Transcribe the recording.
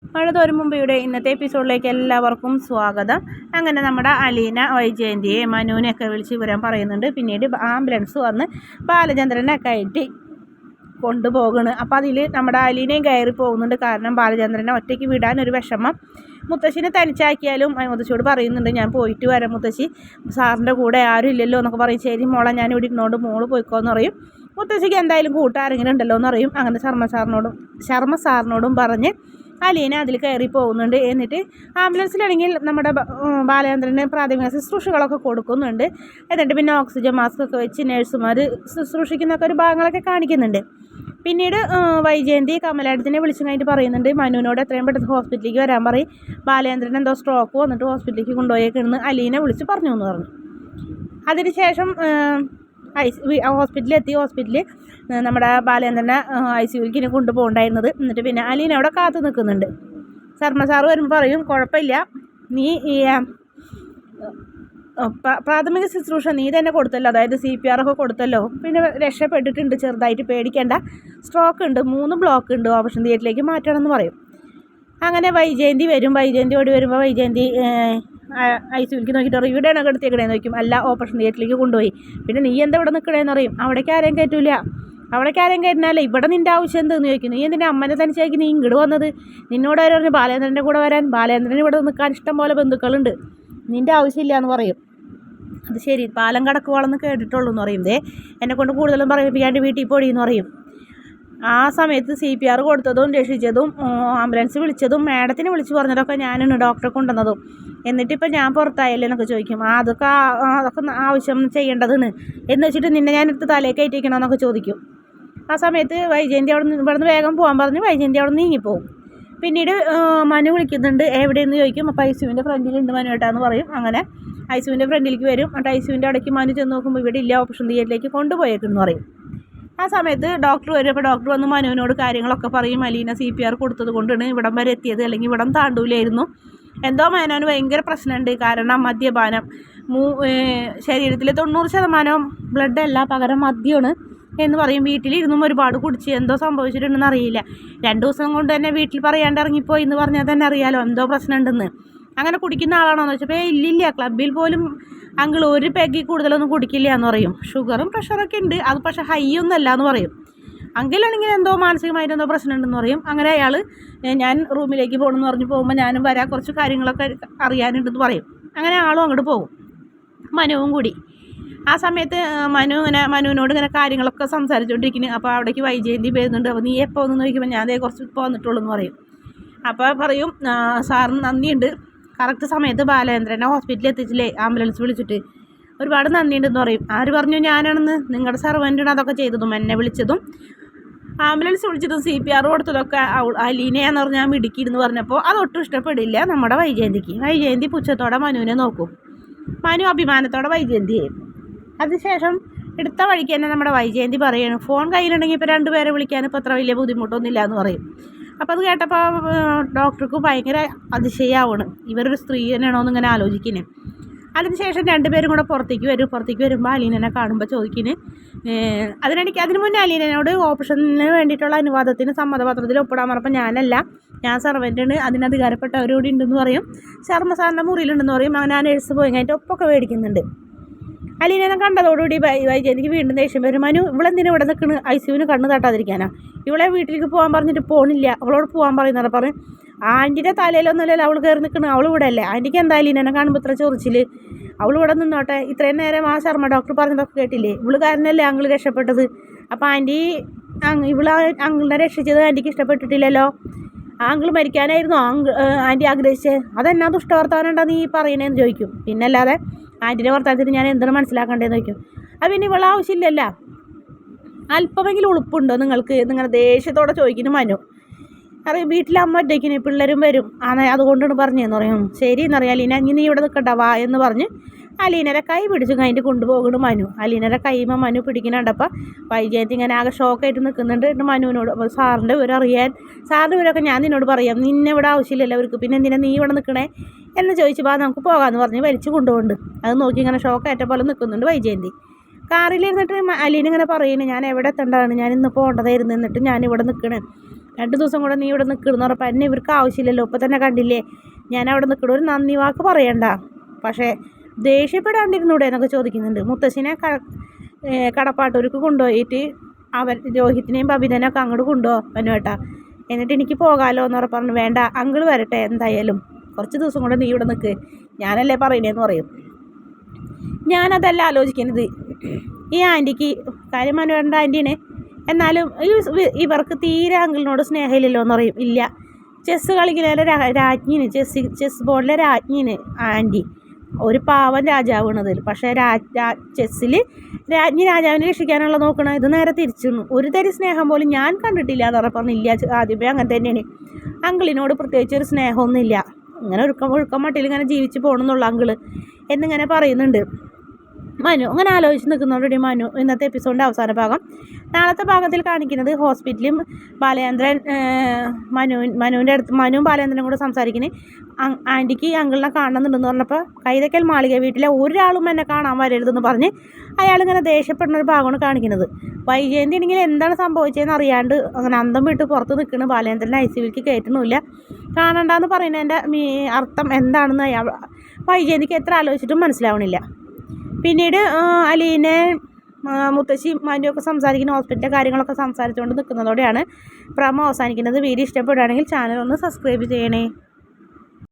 മഴ തോരും മുമ്പയുടെ ഇന്നത്തെ എപ്പിസോഡിലേക്ക് എല്ലാവർക്കും സ്വാഗതം. അങ്ങനെ നമ്മുടെ അലീന വൈജയന്തിയെ മനുവിനെയൊക്കെ വിളിച്ച് വിവരം പറയുന്നുണ്ട്. പിന്നീട് ആംബുലൻസ് വന്ന് ബാലചന്ദ്രനെ കയറ്റി കൊണ്ടുപോകണ്. അപ്പോൾ അതിൽ നമ്മുടെ അലീനയും കയറി പോകുന്നുണ്ട്. കാരണം ബാലചന്ദ്രനെ ഒറ്റയ്ക്ക് വിടാനൊരു വിഷമം. മുത്തശ്ശിനെ തനിച്ചാക്കിയാലും മുത്തശ്ശിയോട് പറയുന്നുണ്ട്, ഞാൻ പോയിട്ട് വരാം മുത്തശ്ശി, സാറിൻ്റെ കൂടെ ആരും ഇല്ലല്ലോ എന്നൊക്കെ പറയും. ശരി മോളെ, ഞാൻ ഇവിടെ ഇരുന്നോണ്ട് മോള് പോയിക്കോന്ന് പറയും. മുത്തശ്ശിക്ക് എന്തായാലും കൂട്ടാരെങ്കിലും ഉണ്ടല്ലോ എന്ന് പറയും. അങ്ങനെ ശർമ്മ സാറിനോടും പറഞ്ഞ് അലീന അതിൽ കയറി പോകുന്നുണ്ട്. എന്നിട്ട് ആംബുലൻസിലാണെങ്കിൽ നമ്മുടെ ബാലചന്ദ്രന് പ്രാഥമിക ശുശ്രൂഷകളൊക്കെ കൊടുക്കുന്നുണ്ട്. എന്നിട്ട് പിന്നെ ഓക്സിജൻ മാസ്ക് ഒക്കെ വെച്ച് നഴ്സുമാർ ശുശ്രൂഷിക്കുന്നൊക്കെ ഒരു ഭാഗങ്ങളൊക്കെ കാണിക്കുന്നുണ്ട്. പിന്നീട് വൈജയന്തി കമലാടത്തിനെ വിളിച്ചു കഴിഞ്ഞിട്ട് പറയുന്നുണ്ട്, മനുവിനോട് എത്രയും പെട്ടെന്ന് ഹോസ്പിറ്റലിലേക്ക് വരാൻ പറയും, ബാലചന്ദ്രൻ എന്തോ സ്ട്രോക്ക് വന്നിട്ട് ഹോസ്പിറ്റലിലേക്ക് കൊണ്ടുപോയേക്കെന്ന് അലീന വിളിച്ച് പറഞ്ഞു എന്ന് പറഞ്ഞു. അതിനുശേഷം ഹോസ്പിറ്റലിൽ നമ്മുടെ ബാലചന്ദ്രനെ ICUവിലേക്ക് കൊണ്ടുപോകണ്ടായിരുന്നത്. എന്നിട്ട് പിന്നെ അലീന അവിടെ കാത്തു നിൽക്കുന്നുണ്ട്. ശർമ്മ സാറ് വരുമ്പോൾ പറയും, കുഴപ്പമില്ല, നീ ഈ പ്രാഥമിക ശുശ്രൂഷ നീ തന്നെ കൊടുത്തല്ലോ, അതായത് CPR ഒക്കെ കൊടുത്തല്ലോ, പിന്നെ രക്ഷപ്പെട്ടിട്ടുണ്ട്, ചെറുതായിട്ട് പേടിക്കേണ്ട, സ്ട്രോക്ക് ഉണ്ട്, 3 ബ്ലോക്ക് ഉണ്ട്, ഓപ്പറേഷൻ തിയേറ്ററിലേക്ക് മാറ്റണമെന്ന് പറയും. അങ്ങനെ വൈജയന്തി വരും. വൈജയന്തി ഓടി വരുമ്പോൾ വൈജയന്തി ICUവിലേക്ക് നോക്കിയിട്ട് പറയും, ഇവിടെയാണോ കിടത്തിയേക്കണേന്ന് ചോദിക്കും. അല്ല, ഓപ്പറേഷൻ തിയേറ്ററിലേക്ക് കൊണ്ടുപോയി. പിന്നെ നീ എന്താ ഇവിടെ നിൽക്കണേന്ന് പറയും. അവിടേക്ക് ആരെയും കയറ്റൂല. അവിടേക്ക് ആരെയും കയറ്റിനാലേ ഇവിടെ നിൻ്റെ ആവശ്യം എന്തെന്ന് ചോദിക്കും. നീ എന്തിനാ അമ്മനെ തനിച്ചാക്കി നീ ഇങ്ങോട്ട് വന്നത്? നിന്നോട് ആര് പറഞ്ഞു ബാലേന്ദ്രൻ്റെ കൂടെ വരാൻ? ബാലേന്ദ്രൻ ഇവിടെ നിൽക്കാൻ ഇഷ്ടം പോലെ ബന്ധുക്കളുണ്ട്, നിൻ്റെ ആവശ്യമില്ല എന്ന് പറയും. അത് ശരി, പാലം കടക്കുവാളെന്ന് കേട്ടിട്ടുള്ളൂ എന്ന് പറയും. എന്നെക്കൊണ്ട് കൂടുതലും പറയിപ്പിക്കാണ്ട് വീട്ടിൽ പോടിയെന്ന് പറയും. ആ സമയത്ത് CPR കൊടുത്തതും രക്ഷിച്ചതും ആംബുലൻസ് വിളിച്ചതും മാഡത്തിനെ വിളിച്ച് പറഞ്ഞതൊക്കെ ഞാനാണ്, ഡോക്ടറെ കൊണ്ടുവന്നതും. എന്നിട്ടിപ്പോൾ ഞാൻ പുറത്തായല്ലേ എന്നൊക്കെ ചോദിക്കും. അതൊക്കെ ആവശ്യം ചെയ്യേണ്ടതാണ് എന്ന് വെച്ചിട്ട് നിന്നെ ഞാനെടുത്ത് തലയിൽ കയറ്റിക്കണമെന്നൊക്കെ ചോദിക്കും. ആ സമയത്ത് വൈജയന്തി ഇവിടുന്ന് വേഗം പോകാൻ പറഞ്ഞ് വൈജയന്തി അവിടെ നീങ്ങിപ്പോവും. പിന്നീട് മനു വിളിക്കുന്നുണ്ട്, എവിടെയെന്ന് ചോദിക്കും. അപ്പോൾ ICUവിൻ്റെ ഫ്രണ്ടിലുണ്ട് മനു ഏട്ടാന്ന് പറയും. അങ്ങനെ ICUവിൻ്റെ ഫ്രണ്ടിലേക്ക് വരും. എന്നിട്ട് ICUവിൻ്റെ അടയ്ക്ക് മനു ചെന്ന് നോക്കുമ്പോൾ ഇവിടെ ഇല്ല, ഓപ്പറേഷൻ തിയേറ്ററിലേക്ക് കൊണ്ടുപോയേക്കെന്ന് പറയും. ആ സമയത്ത് ഡോക്ടർ വരും. അപ്പോൾ ഡോക്ടർ വന്ന് മനുവിനോട് കാര്യങ്ങളൊക്കെ പറയും. അലീന CPR കൊടുത്തത് കൊണ്ടാണ് ഇവിടം വരെ എത്തിയത്, അല്ലെങ്കിൽ ഇവിടം താണ്ടൂലായിരുന്നു. എന്തോ മേനോന് ഭയങ്കര പ്രശ്നമുണ്ട്. കാരണം മദ്യപാനം, ശരീരത്തിലെ 90% ബ്ലഡ് അല്ല, പകരം മദ്യമാണ് എന്ന് പറയും. വീട്ടിലിരുന്നും ഒരുപാട് കുടിച്ച് എന്തോ സംഭവിച്ചിട്ടുണ്ടെന്ന് അറിയില്ല. 2 ദിവസം കൊണ്ട് തന്നെ വീട്ടിൽ പറയാണ്ട് ഇറങ്ങിപ്പോയി എന്ന് പറഞ്ഞാൽ തന്നെ അറിയാലോ എന്തോ പ്രശ്നമുണ്ടെന്ന്. അങ്ങനെ കുടിക്കുന്ന ആളാണോ എന്ന് വെച്ചപ്പോൾ ഇല്ലില്ല, ക്ലബ്ബിൽ പോലും അങ്കിൾ ഒരു പെഗ്ഗിൽ കൂടുതലൊന്നും കുടിക്കില്ല എന്ന് പറയും. ഷുഗറും പ്രഷറൊക്കെ ഉണ്ട്, അത് പക്ഷേ ഹൈ ഒന്നല്ല എന്ന് പറയും. അങ്കിളാണെങ്കിൽ എന്തോ മാനസികമായിട്ട് എന്തോ പ്രശ്നമുണ്ടെന്ന് പറയും. അങ്ങനെ അയാൾ ഞാൻ റൂമിലേക്ക് പോകണമെന്ന് പറഞ്ഞ് പോകുമ്പോൾ ഞാനും വരാം, കുറച്ച് കാര്യങ്ങളൊക്കെ അറിയാനുണ്ടെന്ന് പറയും. അങ്ങനെ ആളും അങ്ങോട്ട് പോകും, മനുവും കൂടി. ആ സമയത്ത് മനുവിനോട് ഇങ്ങനെ കാര്യങ്ങളൊക്കെ സംസാരിച്ചുകൊണ്ടിരിക്കുന്നു. അപ്പോൾ അവിടേക്ക് വൈജയന്തി വരുന്നുണ്ട്. അപ്പോൾ നീ എപ്പോൾ ഒന്ന് ചോദിക്കുമ്പോൾ ഞാൻ കുറച്ച് ഇപ്പോൾ വന്നിട്ടുള്ളൂ എന്ന് പറയും. അപ്പോൾ പറയും, സാറിന് നന്ദിയുണ്ട്, കറക്റ്റ് സമയത്ത് ബാലചന്ദ്രനെ ഹോസ്പിറ്റലിൽ എത്തിച്ചില്ലേ, ആംബുലൻസ് വിളിച്ചിട്ട് ഒരുപാട് നന്ദിയുണ്ടെന്ന് പറയും. ആര് പറഞ്ഞു ഞാനാണെന്ന്? നിങ്ങളുടെ സർവൻറ്റാണ് അതൊക്കെ ചെയ്തതും, എന്നെ വിളിച്ചതും ആംബുലൻസ് വിളിച്ചതും CPR കൊടുത്തതൊക്കെ അലീനയാന്ന് പറഞ്ഞാൽ ഞാൻ മിടുക്കിയിരുന്നു പറഞ്ഞപ്പോൾ അതൊട്ടും ഇഷ്ടപ്പെടില്ല നമ്മുടെ വൈജയന്തിക്ക്. വൈജയന്തി പുച്ഛത്തോടെ മനുവിനെ നോക്കും. മനു അഭിമാനത്തോടെ വൈജയന്തിയെ. അതിനുശേഷം എടുത്ത വഴിക്ക് തന്നെ നമ്മുടെ വൈജയന്തി പറയുകയാണ്, ഫോൺ കയ്യിലുണ്ടെങ്കിൽ ഇപ്പോൾ 2 പേരെ വിളിക്കാൻ ഇപ്പോൾ അത്ര വലിയ ബുദ്ധിമുട്ടൊന്നുമില്ല എന്ന് പറയും. അപ്പോൾ അത് കേട്ടപ്പോൾ ഡോക്ടർക്ക് ഭയങ്കര അതിശയാവാണ്, ഇവരൊരു സ്ത്രീ തന്നെയാണോ എന്നിങ്ങനെ ആലോചിക്കുന്നത്. അതിനുശേഷം 2 പേരും കൂടെ പുറത്തേക്ക് വരുമ്പോൾ അലീനനെ കാണുമ്പോൾ ചോദിക്കുന്നു. അതിന് മുന്നേ അലീനയോട് ഓപ്പറേഷന് വേണ്ടിയിട്ടുള്ള അനുവാദത്തിന് സമ്മതപത്രത്തിൽ ഒപ്പിടാൻ പറഞ്ഞപ്പോൾ ഞാൻ സർവൻ്റാണ്, അതിന് അധികാരപ്പെട്ടവരോട് ഉണ്ടെന്ന് പറയും. ശർമ്മ സാറിൻ്റെ മുറിയിലുണ്ടെന്ന് പറയും. അങ്ങനെ ആ നഴ്സ് പോയി കഴിഞ്ഞിട്ട് ഒപ്പൊക്കെ മേടിക്കുന്നുണ്ട്. അലീനനെ കണ്ടതോടുകൂടി വൈജയന്തിക്ക് വീണ്ടും ദേഷ്യം വരും. മനു ഇവളെന്തിനാ ഇവിടെ നിൽക്കണ്? ICUവിന് കണ്ണ് തട്ടാതിരിക്കാനാ? ഇവളെ വീട്ടിലേക്ക് പോകാൻ പറഞ്ഞിട്ട് പോണില്ല, അവളോട് പോകാൻ പറയുന്നത് പറയും. ആൻറ്റിയുടെ തലയിലൊന്നുമല്ലല്ലോ അവൾ കയറി നിൽക്കണം, അവൾ ഇവിടെ അല്ലേ? ആൻറ്റിക്ക് എന്താ അലീനനെ കാണുമ്പോൾ ഇത്ര ചൊറിച്ചിൽ? അവൾ ഇവിടെ നിന്നോട്ടെ, ഇത്രയും നേരം ആ ശർമ്മ ഡോക്ടർ പറഞ്ഞതൊക്കെ കേട്ടില്ലേ? ഇവള് കാരണമല്ലേ അങ്കിൾ രക്ഷപ്പെട്ടത്. അപ്പോൾ ആൻറ്റി അങ്കിളിനെ രക്ഷിച്ചത് ആൻറ്റിക്ക് ഇഷ്ടപ്പെട്ടിട്ടില്ലല്ലോ. ആ അങ്കിൾ മരിക്കാനായിരുന്നു ആൻറ്റി ആഗ്രഹിച്ചത്, അതെന്നാ ദുഷ്ടവർത്താനുണ്ടോ നീ പറയണേന്ന് ചോദിക്കും. പിന്നല്ലാതെ ആൻറ്റിൻ്റെ വർത്താനത്തിന് ഞാൻ എന്താണ് മനസ്സിലാക്കേണ്ടതെന്ന് ചോദിക്കും. അത് പിന്നെ ഇവളെ ആവശ്യമില്ലല്ല, അല്പമെങ്കിലും ഉളുപ്പുണ്ടോ നിങ്ങൾക്ക്? നിങ്ങളുടെ ദേഷ്യത്തോടെ ചോദിക്കുന്നു മനു. അറിയാം, വീട്ടിലെ അമ്മ ഒറ്റയ്ക്കിന് പിള്ളേരും വരും, അതുകൊണ്ടാണ് പറഞ്ഞതെന്ന് പറയും. ശരി എന്നറിയാം അലീന, നീ ഇവിടെ നിൽക്കണ്ട വാ എന്ന് പറഞ്ഞ് അലീനരെ കൈ പിടിച്ചു കഴിഞ്ഞിട്ട് കൊണ്ടുപോകണം മനു. അലീനരെ കൈമ മനു പിടിക്കുന്നുണ്ടപ്പോൾ വൈജയന്തി ഇങ്ങനെ ആകെ ഷോക്കായിട്ട് നിൽക്കുന്നുണ്ട്. മനുവിനോട് സാറിൻ്റെ വിവരമൊക്കെ ഞാൻ നിന്നോട് പറയാം, നിന്നെ ഇവിടെ ആവശ്യമില്ലല്ലോ അവർക്ക്, പിന്നെ എന്തിനാ നീ ഇവിടെ നിൽക്കണേ എന്ന് ചോദിച്ചപ്പോൾ നമുക്ക് പോകാമെന്ന് പറഞ്ഞ് വലിച്ചു കൊണ്ടുപോകുന്നുണ്ട്. അത് നോക്കി ഇങ്ങനെ ഷോക്കായിട്ട പോലെ നിൽക്കുന്നുണ്ട് വൈജയന്തി. കാറിലിരുന്നിട്ട് അലീന ഇങ്ങനെ പറയുന്നു, ഞാൻ എവിടെ എത്തേണ്ടതാണ്, ഞാൻ ഇന്ന് പോകേണ്ടതായിരുന്നു, എന്നിട്ട് ഞാനിവിടെ നിൽക്കണേ, 2 ദിവസം കൂടെ നീ ഇവിടെ നിൽക്കണമെന്ന് പറഞ്ഞപ്പോൾ എന്നെ ഇവർക്ക് ആവശ്യമില്ലല്ലോ, ഇപ്പം തന്നെ കണ്ടില്ലേ ഞാൻ അവിടെ നിൽക്കണം, ഒരു നന്ദി വാക്ക് പറയണ്ട, പക്ഷേ ദേഷ്യപ്പെടാണ്ടിരുന്നൂടെ എന്നൊക്കെ ചോദിക്കുന്നുണ്ട്. മുത്തശ്ശിനെ കടപ്പാട്ടൂർക്ക് കൊണ്ടുപോയിട്ട് രോഹിത്തിനെയും ബബിതനെയൊക്കെ അങ്ങോട്ട് കൊണ്ടുപോകും മനുവേട്ടാ, എന്നിട്ട് എനിക്ക് പോകാമല്ലോ എന്ന് പറഞ്ഞു. വേണ്ട, അങ്കിൾ വരട്ടെ, എന്തായാലും കുറച്ച് ദിവസം കൂടെ നീ ഇവിടെ നിൽക്ക്, ഞാനല്ലേ പറയുന്നതെന്ന് പറയും. ഞാനതല്ല ആലോചിക്കുന്നത്, ഈ ആൻറ്റിക്ക് കാര്യം മനുവേട്ടൻ്റെ ആൻറ്റീനെ, എന്നാലും ഇവർക്ക് തീരെ അങ്കിളിനോട് സ്നേഹമില്ലല്ലോ എന്ന് പറയും. ഇല്ല, ചെസ്സ് കളിക്കുന്നതിലെ രാജ്ഞിന്, ചെസ് ബോർഡിലെ രാജ്ഞിന് ആൻറ്റി ഒരു പാവം രാജാവാണതിൽ. പക്ഷേ ചെസ്സിൽ രാജ്ഞി രാജാവിനെ രക്ഷിക്കാനുള്ള നോക്കണം, ഇത് നേരെ തിരിച്ചു. ഒരു തരി സ്നേഹം പോലും ഞാൻ കണ്ടിട്ടില്ല എന്ന് പറഞ്ഞപ്പോൾ ഇല്ല, ആദ്യമേ അങ്ങനെ തന്നെയാണ്, അങ്കിളിനോട് പ്രത്യേകിച്ച് ഒരു സ്നേഹമൊന്നുമില്ല, ഇങ്ങനെ ഒഴുക്കം മട്ടിൽ ഇങ്ങനെ ജീവിച്ച് പോകണമെന്നുള്ള അങ്കിള് എന്നിങ്ങനെ പറയുന്നുണ്ട്. മനു അങ്ങനെ ആലോചിച്ച് നിൽക്കുന്നതോടുകൂടി ഇന്നത്തെ എപ്പിസോഡിൻ്റെ അവസാന ഭാഗം. നാളത്തെ ഭാഗത്തിൽ കാണിക്കുന്നത് ഹോസ്പിറ്റലും ബാലചന്ദ്രൻ മനുവിൻ്റെ അടുത്ത് മനുവും ബാലചന്ദ്രനും കൂടെ സംസാരിക്കുന്നത്. ആൻറ്റിക്ക് അങ്കിളിനെ കാണുന്നുണ്ടെന്ന് പറഞ്ഞപ്പോൾ കൈതക്കൽ മാളിക വീട്ടിലെ ഒരാളും എന്നെ കാണാൻ വരരുതെന്ന് പറഞ്ഞ് അയാളിങ്ങനെ ദേഷ്യപ്പെടുന്ന ഒരു ഭാഗമാണ് കാണിക്കുന്നത്. വൈജയന്തി ആണെങ്കിൽ എന്താണ് സംഭവിച്ചതെന്ന് അറിയാണ്ട് അങ്ങനെ അന്തം വിട്ട് പുറത്ത് നിൽക്കുന്ന ബാലചന്ദ്രനെ ICUവിലേക്ക് കയറ്റണമില്ല. കാണണ്ടെന്ന് പറയുന്നതിൻ്റെ അർത്ഥം എന്താണെന്ന് വൈജയന്തിക്ക് എത്ര ആലോചിച്ചിട്ടും മനസ്സിലാവണില്ല. പിന്നീട് അലീനെ മുത്തശ്ശി മാനുവൊക്കെ സംസാരിക്കുന്ന ഹോസ്പിറ്റലിലെ കാര്യങ്ങളൊക്കെ സംസാരിച്ചുകൊണ്ട് നിൽക്കുന്നതോടെയാണ് പ്രമോ അവസാനിക്കുന്നത്. വീഡിയോ ഇഷ്ടപ്പെടുകയാണെങ്കിൽ ചാനൽ ഒന്ന് സബ്സ്ക്രൈബ് ചെയ്യണേ.